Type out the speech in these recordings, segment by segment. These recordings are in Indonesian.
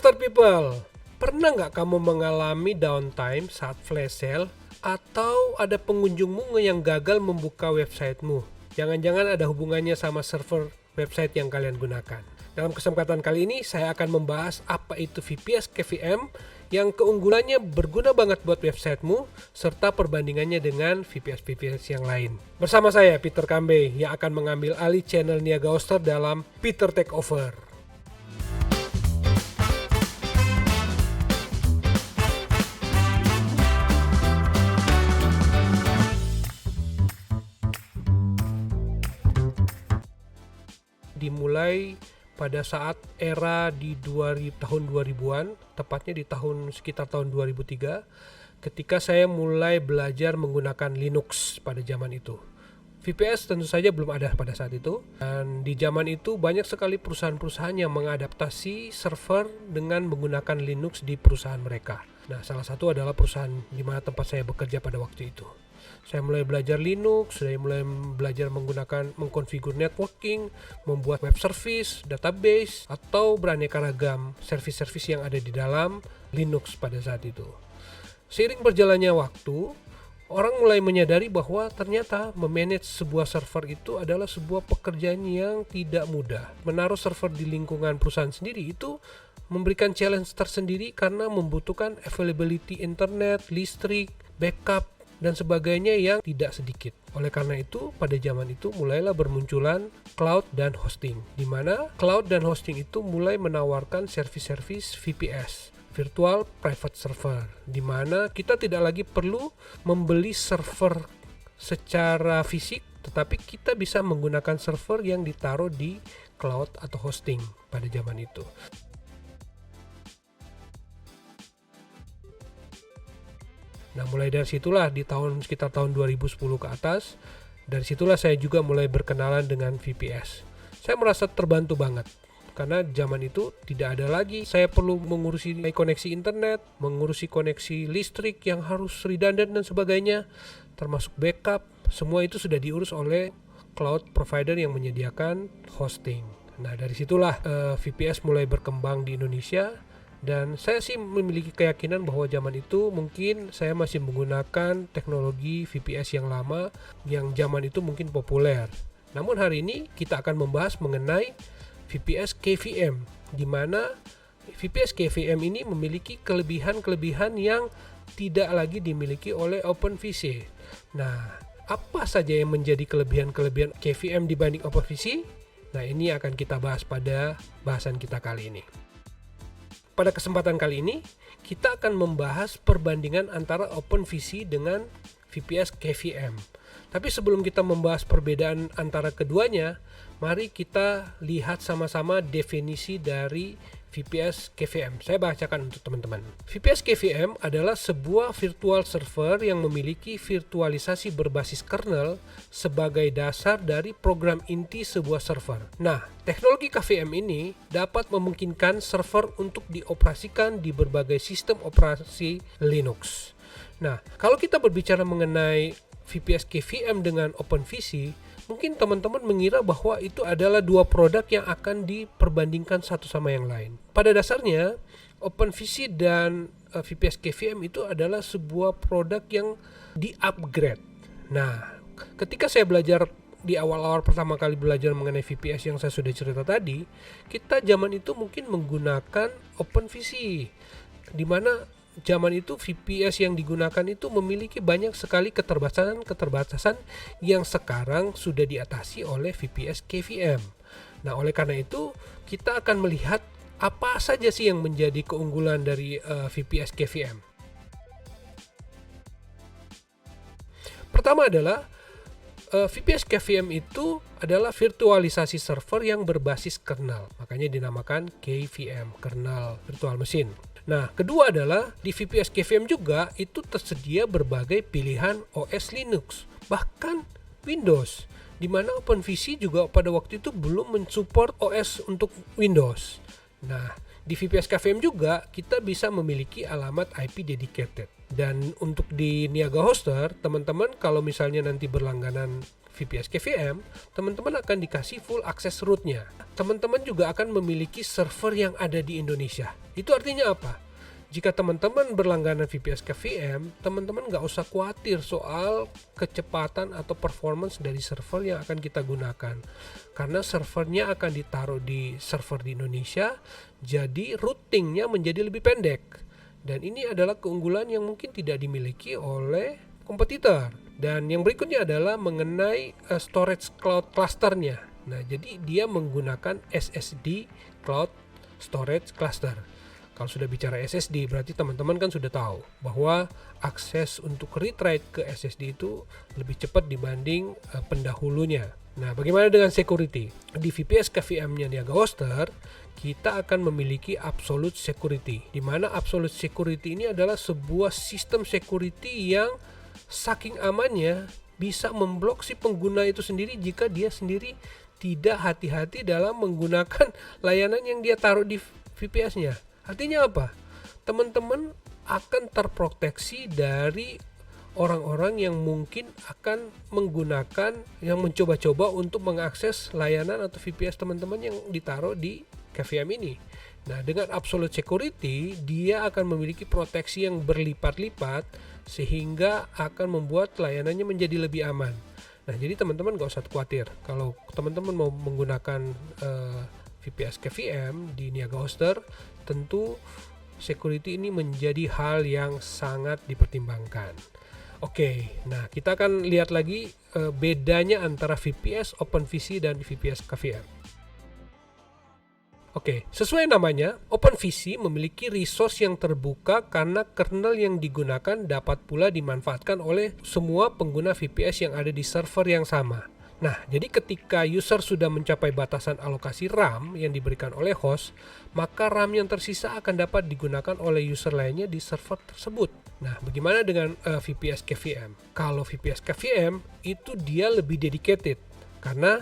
Hoster people, pernah nggak kamu mengalami downtime saat flash sale atau ada pengunjungmu yang gagal membuka websitemu? Jangan-jangan ada hubungannya sama server website yang kalian gunakan. Dalam kesempatan kali ini saya akan membahas apa itu VPS KVM yang keunggulannya berguna banget buat websitemu serta perbandingannya dengan VPS yang lain. Bersama saya Peter Kambe yang akan mengambil alih channel Niaga Hoster dalam Peter Takeover. Dimulai pada saat era di tahun 2000-an, tepatnya di sekitar tahun 2003, ketika saya mulai belajar menggunakan Linux pada zaman itu. VPS tentu saja belum ada pada saat itu, dan di zaman itu banyak sekali perusahaan-perusahaan yang mengadaptasi server dengan menggunakan Linux di perusahaan mereka. Nah, salah satu adalah perusahaan di mana tempat saya bekerja pada waktu itu. Saya mulai belajar Linux, saya mulai belajar mengkonfigur networking, membuat web service, database, atau beraneka ragam service-service yang ada di dalam Linux pada saat itu. Seiring berjalannya waktu, orang mulai menyadari bahwa ternyata memanage sebuah server itu adalah sebuah pekerjaan yang tidak mudah. Menaruh server di lingkungan perusahaan sendiri itu memberikan challenge tersendiri karena membutuhkan availability internet, listrik, backup, dan sebagainya yang tidak sedikit. Oleh karena itu, pada zaman itu mulailah bermunculan cloud dan hosting, di mana cloud dan hosting itu mulai menawarkan servis-servis VPS, Virtual Private Server, di mana kita tidak lagi perlu membeli server secara fisik, tetapi kita bisa menggunakan server yang ditaruh di cloud atau hosting pada zaman itu. Nah, mulai dari situlah di sekitar tahun 2010 ke atas, dari situlah saya juga mulai berkenalan dengan VPS. Saya merasa terbantu banget, karena zaman itu tidak ada lagi saya perlu mengurusi koneksi internet, mengurusi koneksi listrik yang harus redundant dan sebagainya, termasuk backup. Semua itu sudah diurus oleh cloud provider yang menyediakan hosting. Nah, dari situlah VPS mulai berkembang di Indonesia. Dan saya sih memiliki keyakinan bahwa zaman itu mungkin saya masih menggunakan teknologi VPS yang lama, yang zaman itu mungkin populer. Namun hari ini kita akan membahas mengenai VPS KVM, di mana VPS KVM ini memiliki kelebihan-kelebihan yang tidak lagi dimiliki oleh OpenVC. Nah, apa saja yang menjadi kelebihan-kelebihan KVM dibanding OpenVC? Nah, ini akan kita bahas pada bahasan kita kali ini. Pada kesempatan kali ini, kita akan membahas perbandingan antara OpenVC dengan VPS KVM. Tapi sebelum kita membahas perbedaan antara keduanya, mari kita lihat sama-sama definisi dari VPS KVM. Saya bacakan untuk teman-teman. VPS KVM adalah sebuah virtual server yang memiliki virtualisasi berbasis kernel sebagai dasar dari program inti sebuah server. Nah, teknologi KVM ini dapat memungkinkan server untuk dioperasikan di berbagai sistem operasi Linux. Nah, kalau kita berbicara mengenai VPS KVM dengan OpenVC, mungkin teman-teman mengira bahwa itu adalah dua produk yang akan diperbandingkan satu sama yang lain. Pada dasarnya, OpenVC dan VPS KVM itu adalah sebuah produk yang di-upgrade. Nah, ketika saya belajar di awal-awal pertama kali belajar mengenai VPS yang saya sudah cerita tadi, kita zaman itu mungkin menggunakan OpenVC, di mana zaman itu VPS yang digunakan itu memiliki banyak sekali keterbatasan yang sekarang sudah diatasi oleh VPS KVM. Nah, oleh karena itu kita akan melihat apa saja sih yang menjadi keunggulan dari VPS KVM. Pertama adalah VPS KVM itu adalah virtualisasi server yang berbasis kernel, makanya dinamakan KVM, kernel virtual machine. Nah, kedua adalah di VPS KVM juga itu tersedia berbagai pilihan OS Linux, bahkan Windows, di mana OpenVC juga pada waktu itu belum mensupport OS untuk Windows. Nah, di VPS KVM juga kita bisa memiliki alamat IP dedicated. Dan untuk di Niaga Hoster, teman-teman kalau misalnya nanti berlangganan VPS KVM, teman-teman akan dikasih full access root-nya. Teman-teman juga akan memiliki server yang ada di Indonesia. Itu artinya apa? Jika teman-teman berlangganan VPS KVM, teman-teman nggak usah khawatir soal kecepatan atau performance dari server yang akan kita gunakan. Karena servernya akan ditaruh di server di Indonesia, jadi routingnya menjadi lebih pendek. Dan ini adalah keunggulan yang mungkin tidak dimiliki oleh kompetitor. Dan yang berikutnya adalah mengenai storage cloud clusternya. Nah, jadi dia menggunakan SSD Cloud Storage Cluster. Kalau sudah bicara SSD, berarti teman-teman kan sudah tahu bahwa akses untuk read-write ke SSD itu lebih cepat dibanding pendahulunya. Nah, bagaimana dengan security? Di VPS KVM-nya Niaga Hoster, kita akan memiliki absolute security, di mana absolute security ini adalah sebuah sistem security yang saking amannya bisa memblok si pengguna itu sendiri jika dia sendiri tidak hati-hati dalam menggunakan layanan yang dia taruh di VPS-nya. Artinya apa? Teman-teman akan terproteksi dari orang-orang yang mungkin akan menggunakan, yang mencoba-coba untuk mengakses layanan atau VPS teman-teman yang ditaruh di KVM ini. Nah, dengan absolute security, dia akan memiliki proteksi yang berlipat-lipat sehingga akan membuat layanannya menjadi lebih aman. Nah, jadi teman-teman gak usah khawatir kalau teman-teman mau menggunakan VPS KVM di Niaga Hoster, tentu security ini menjadi hal yang sangat dipertimbangkan. Oke, nah kita akan lihat lagi bedanya antara VPS OpenVC dan VPS KVM. Oke, sesuai namanya, OpenVC memiliki resource yang terbuka karena kernel yang digunakan dapat pula dimanfaatkan oleh semua pengguna VPS yang ada di server yang sama. Nah, jadi ketika user sudah mencapai batasan alokasi RAM yang diberikan oleh host, maka RAM yang tersisa akan dapat digunakan oleh user lainnya di server tersebut. Nah, bagaimana dengan VPS KVM? Kalau VPS KVM itu dia lebih dedicated, karena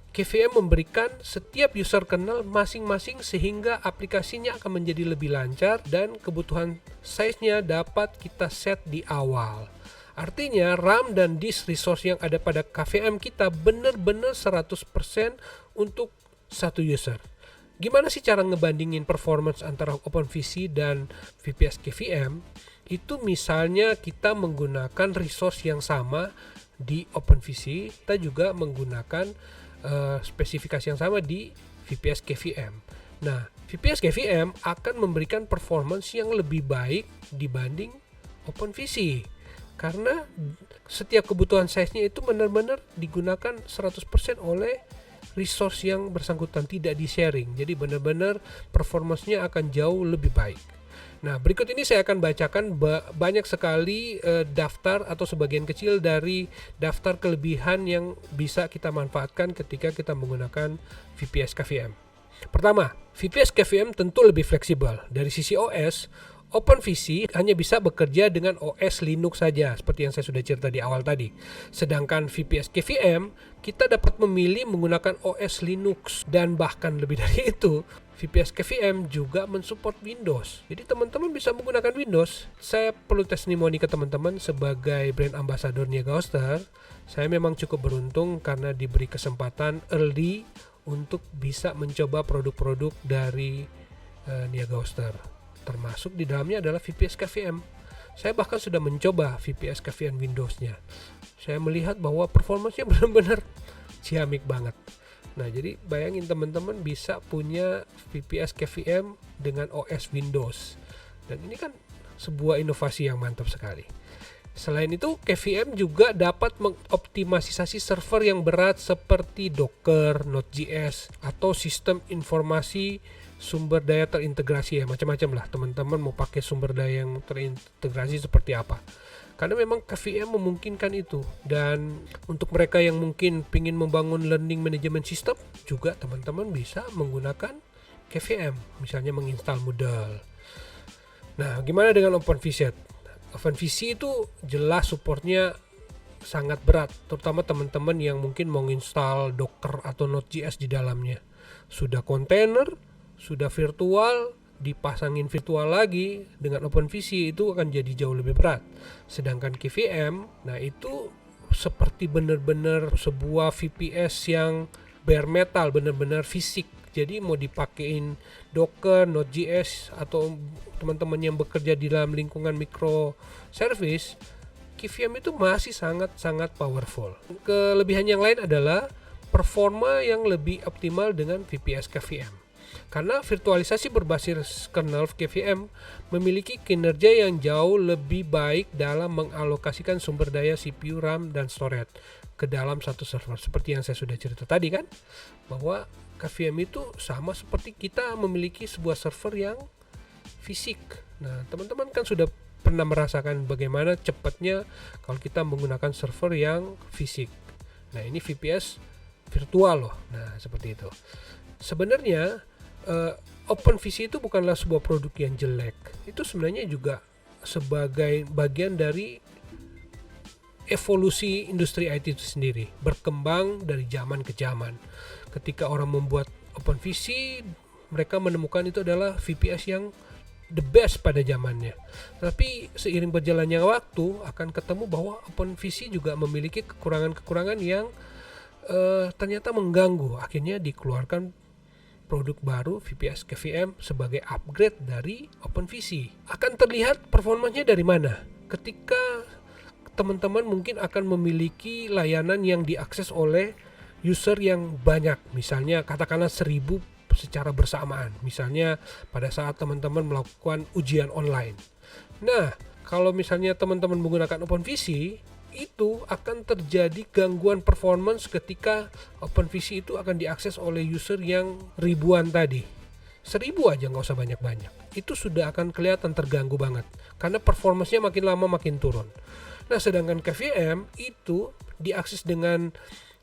KVM memberikan setiap user kernel masing-masing sehingga aplikasinya akan menjadi lebih lancar dan kebutuhan size-nya dapat kita set di awal. Artinya RAM dan disk resource yang ada pada KVM kita benar-benar 100% untuk satu user. Gimana sih cara ngebandingin performance antara OpenVC dan VPS KVM? Itu misalnya kita menggunakan resource yang sama di OpenVC, kita juga menggunakan spesifikasi yang sama di VPS KVM. Nah, VPS KVM akan memberikan performance yang lebih baik dibanding OpenVC. Karena setiap kebutuhan size-nya itu benar-benar digunakan 100% oleh resource yang bersangkutan, tidak di-sharing. Jadi benar-benar performance-nya akan jauh lebih baik. Nah, berikut ini saya akan bacakan banyak sekali daftar atau sebagian kecil dari daftar kelebihan yang bisa kita manfaatkan ketika kita menggunakan VPS KVM. Pertama, VPS KVM tentu lebih fleksibel. Dari sisi OS, OpenVC hanya bisa bekerja dengan OS Linux saja, seperti yang saya sudah cerita di awal tadi. Sedangkan VPS KVM, kita dapat memilih menggunakan OS Linux, dan bahkan lebih dari itu, VPS KVM juga mensupport Windows. Jadi teman-teman bisa menggunakan Windows. Saya perlu testimoni ke teman-teman sebagai brand ambassador Niaga Hoster. Saya memang cukup beruntung karena diberi kesempatan early untuk bisa mencoba produk-produk dari Niaga Hoster. Termasuk di dalamnya adalah VPS KVM. Saya bahkan sudah mencoba VPS KVM Windows-nya. Saya melihat bahwa performanya benar-benar ciamik banget. Nah, jadi bayangin teman-teman bisa punya VPS KVM dengan OS Windows. Dan ini kan sebuah inovasi yang mantap sekali. Selain itu, KVM juga dapat mengoptimalisasi server yang berat seperti Docker, Node.js, atau sistem informasi sumber daya terintegrasi, ya macam-macam lah. Teman-teman mau pakai sumber daya yang terintegrasi seperti apa. Karena memang KVM memungkinkan itu. Dan untuk mereka yang mungkin ingin membangun learning management system, juga teman-teman bisa menggunakan KVM. Misalnya menginstal Moodle. Nah, gimana dengan OpenVC? OpenVC itu jelas supportnya sangat berat, terutama teman-teman yang mungkin mau install Docker atau Node.js di dalamnya. Sudah kontainer, sudah virtual, dipasangin virtual lagi dengan OpenVC itu akan jadi jauh lebih berat. Sedangkan KVM, nah itu seperti benar-benar sebuah VPS yang bare metal, benar-benar fisik. Jadi mau dipakein Docker, Node.js, atau teman-teman yang bekerja di dalam lingkungan microservice, KVM itu masih sangat-sangat powerful. Kelebihan yang lain adalah performa yang lebih optimal dengan VPS KVM. Karena virtualisasi berbasis kernel KVM memiliki kinerja yang jauh lebih baik dalam mengalokasikan sumber daya CPU, RAM, dan storage ke dalam satu server. Seperti yang saya sudah cerita tadi kan, bahwa KVM itu sama seperti kita memiliki sebuah server yang fisik. Nah, teman-teman kan sudah pernah merasakan bagaimana cepatnya kalau kita menggunakan server yang fisik. Nah, ini VPS virtual loh. Nah, seperti itu. Sebenarnya OpenVC itu bukanlah sebuah produk yang jelek. Itu sebenarnya juga sebagai bagian dari evolusi industri IT itu sendiri, berkembang dari zaman ke zaman. Ketika orang membuat OpenVC, mereka menemukan itu adalah VPS yang the best pada zamannya. Tapi seiring berjalannya waktu akan ketemu bahwa OpenVC juga memiliki kekurangan-kekurangan yang ternyata mengganggu. Akhirnya dikeluarkan produk baru VPS KVM sebagai upgrade dari OpenVC. Akan terlihat performanya dari mana? Ketika teman-teman mungkin akan memiliki layanan yang diakses oleh user yang banyak, misalnya katakanlah 1000 secara bersamaan, misalnya pada saat teman-teman melakukan ujian online. Nah, kalau misalnya teman-teman menggunakan OpenVC, itu akan terjadi gangguan performance ketika OpenVC itu akan diakses oleh user yang ribuan tadi. 1000 aja, nggak usah banyak-banyak. Itu sudah akan kelihatan terganggu banget, karena performance-nya makin lama makin turun. Nah, sedangkan KVM itu diakses dengan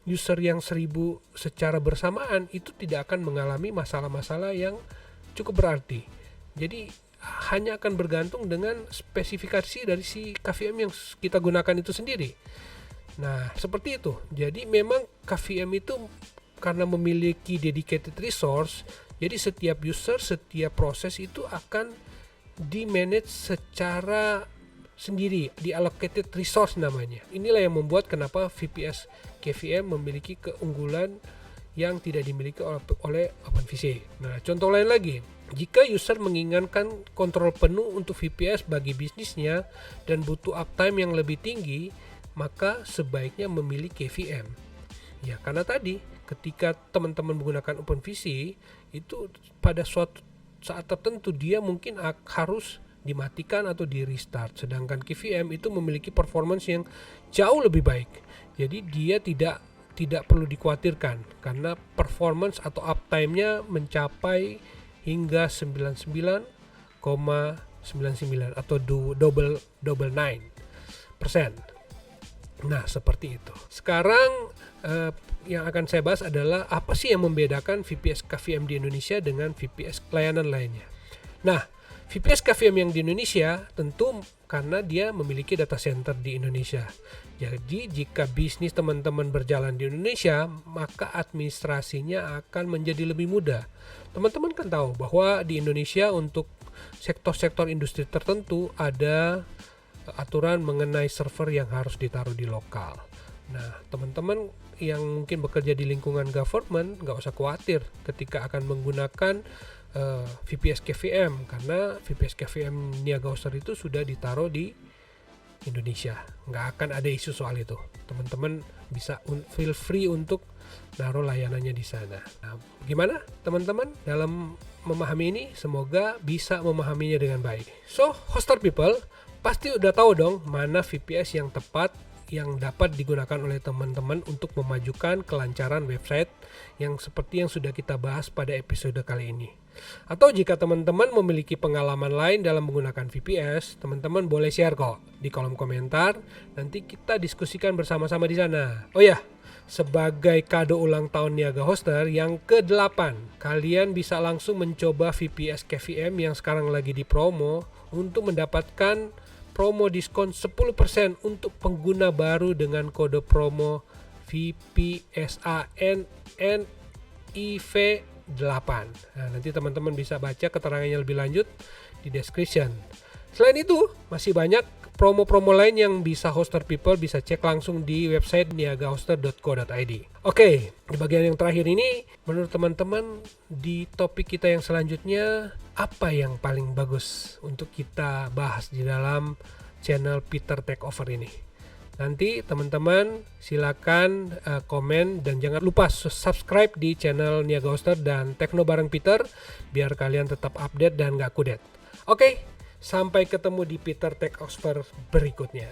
user yang 1000 secara bersamaan, itu tidak akan mengalami masalah-masalah yang cukup berarti. Jadi hanya akan bergantung dengan spesifikasi dari si KVM yang kita gunakan itu sendiri. Nah, seperti itu. Jadi memang KVM itu karena memiliki dedicated resource, jadi setiap user, setiap proses itu akan di-manage secara sendiri, di-allocated resource namanya. Inilah yang membuat kenapa VPS KVM memiliki keunggulan yang tidak dimiliki oleh OpenVC. Nah, contoh lain lagi, jika user menginginkan kontrol penuh untuk VPS bagi bisnisnya dan butuh uptime yang lebih tinggi, maka sebaiknya memilih KVM. Ya, karena tadi ketika teman-teman menggunakan OpenVC, itu pada suatu saat tertentu dia mungkin harus dimatikan atau di restart, sedangkan KVM itu memiliki performance yang jauh lebih baik. Jadi dia tidak perlu dikhawatirkan karena performance atau uptime-nya mencapai hingga 99,99 atau double 9%. Nah, seperti itu. Sekarang yang akan saya bahas adalah apa sih yang membedakan VPS KVM di Indonesia dengan VPS layanan lainnya. Nah, VPS KVM yang di Indonesia tentu karena dia memiliki data center di Indonesia. Jadi jika bisnis teman-teman berjalan di Indonesia, maka administrasinya akan menjadi lebih mudah. Teman-teman kan tahu bahwa di Indonesia untuk sektor-sektor industri tertentu ada aturan mengenai server yang harus ditaruh di lokal. Nah, teman-teman yang mungkin bekerja di lingkungan government nggak usah khawatir ketika akan menggunakan VPS KVM, karena VPS KVM Niaga Hoster itu sudah ditaruh di Indonesia. Nggak akan ada isu soal itu. Teman-teman bisa feel free untuk naruh layanannya di sana. Nah, gimana teman-teman dalam memahami ini? Semoga bisa memahaminya dengan baik. So, hoster people, pasti udah tahu dong mana VPS yang tepat yang dapat digunakan oleh teman-teman untuk memajukan kelancaran website yang seperti yang sudah kita bahas pada episode kali ini. Atau jika teman-teman memiliki pengalaman lain dalam menggunakan VPS, teman-teman boleh share kok di kolom komentar. Nanti kita diskusikan bersama-sama di sana. Oh ya, sebagai kado ulang tahun Niaga Hoster yang ke-8, kalian bisa langsung mencoba VPS KVM yang sekarang lagi dipromo untuk mendapatkan promo diskon 10% untuk pengguna baru dengan kode promo VPSANNIV8. Nah, nanti teman-teman bisa baca keterangannya lebih lanjut di description. Selain itu, masih banyak promo-promo lain yang bisa Hoster People bisa cek langsung di website niagahoster.co.id. Oke, di bagian yang terakhir ini, menurut teman-teman di topik kita yang selanjutnya, apa yang paling bagus untuk kita bahas di dalam channel Peter Takeover ini? Nanti teman-teman silakan komen dan jangan lupa subscribe di channel Niaga Hoster dan Tekno bareng Peter biar kalian tetap update dan gak kudet. Oke, sampai ketemu di Peter Takeover berikutnya.